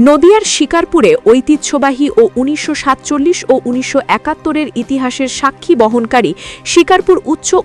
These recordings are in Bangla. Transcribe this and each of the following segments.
নদিয়ার শিকারপুরে ঐতিহ্যবাহী ও ১৯৪৭ ও ১৯৭১-এর ইতিহাসের সাক্ষী বহনকারী শিকারপুর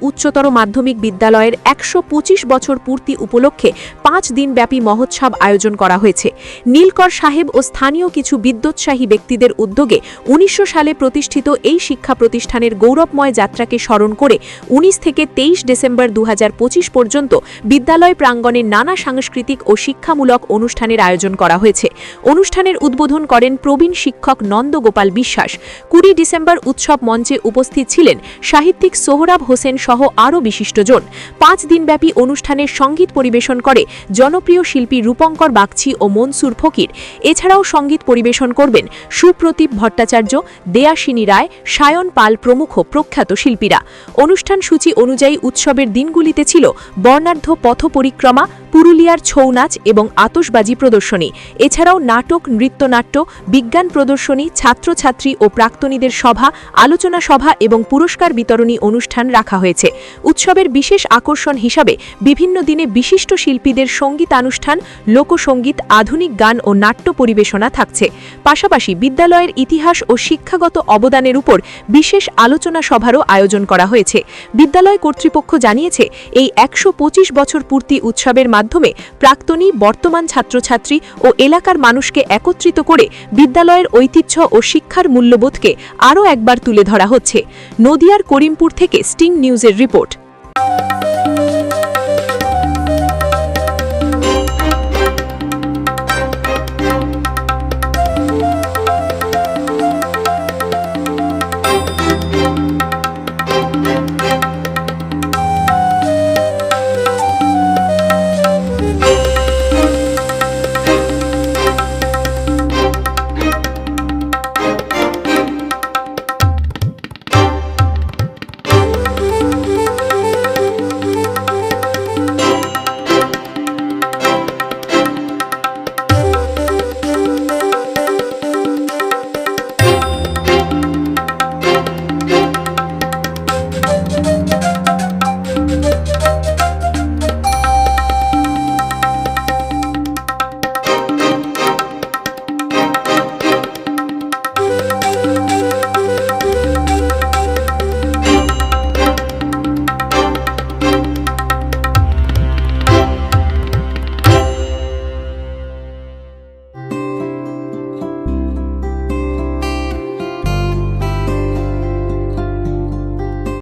উচ্চতর মাধ্যমিক বিদ্যালয়ের ১২৫ বছর পূর্তি উপলক্ষে ৫ দিনব্যাপী মহোৎসব আয়োজন করা হয়েছে। নীলকর সাহেব ও স্থানীয় কিছু বিদ্যোৎসাহী ব্যক্তিদের উদ্যোগে ১৯০০ সালে প্রতিষ্ঠিত এই শিক্ষা প্রতিষ্ঠানের গৌরবময় যাত্রাকে স্মরণ করে ১৯ থেকে ২৩ ডিসেম্বর ২০২৫ পর্যন্ত বিদ্যালয় প্রাঙ্গণে নানা সাংস্কৃতিক ও শিক্ষামূলক অনুষ্ঠানের আয়োজন করা হয়েছে। অনুষ্ঠানের উদ্বোধন করেন প্রবীণ শিক্ষক নন্দগোপাল বিশ্বাস। ২০ ডিসেম্বর উৎসব মঞ্চে উপস্থিত ছিলেন সাহিত্যিক সোহরাব হোসেন সহ আরও বিশিষ্টজন। ৫ দিনব্যাপী অনুষ্ঠানের সঙ্গীত পরিবেশন করে জনপ্রিয় শিল্পী রূপঙ্কর বাগচি ও মনসুর ফকির। এছাড়াও সঙ্গীত পরিবেশন করবেন সুপ্রতীপ ভট্টাচার্য, দেয়াসিনী রায়, সায়ন পাল প্রমুখ প্রখ্যাত শিল্পীরা। অনুষ্ঠান সূচি অনুযায়ী উৎসবের দিনগুলিতে ছিল বর্ণাঢ্য পথ পরিক্রমা, পুরুলিয়ার ছৌ নাচ এবং আতশবাজি প্রদর্শনী। এছাড়াও নাটক, নৃত্যনাট্য, বিজ্ঞান প্রদর্শনী, ছাত্রছাত্রী ও প্রাক্তনীদের সভা, আলোচনা সভা এবং পুরস্কার বিতরণী অনুষ্ঠান রাখা হয়েছে। উৎসবের বিশেষ আকর্ষণ হিসাবে বিভিন্ন দিনে বিশিষ্ট শিল্পীদের সঙ্গীতানুষ্ঠান, লোকসঙ্গীত, আধুনিক গান ও নাট্য পরিবেশনা থাকছে। পাশাপাশি বিদ্যালয়ের ইতিহাস ও শিক্ষাগত অবদানের উপর বিশেষ আলোচনা সভারও আয়োজন করা হয়েছে। বিদ্যালয় কর্তৃপক্ষ জানিয়েছে, এই ১২৫ বছর পূর্তি উৎসবের মাধ্যমে প্রাক্তনী, বর্তমান ছাত্রছাত্রী ও এলাকার মানুষকে একত্রিত করে বিদ্যালয়ের ঐতিহ্য ও শিক্ষার মূল্যবোধকে আরও একবার তুলে ধরা হচ্ছে। নদিয়ার করিমপুর থেকে স্টিং নিউজের রিপোর্ট।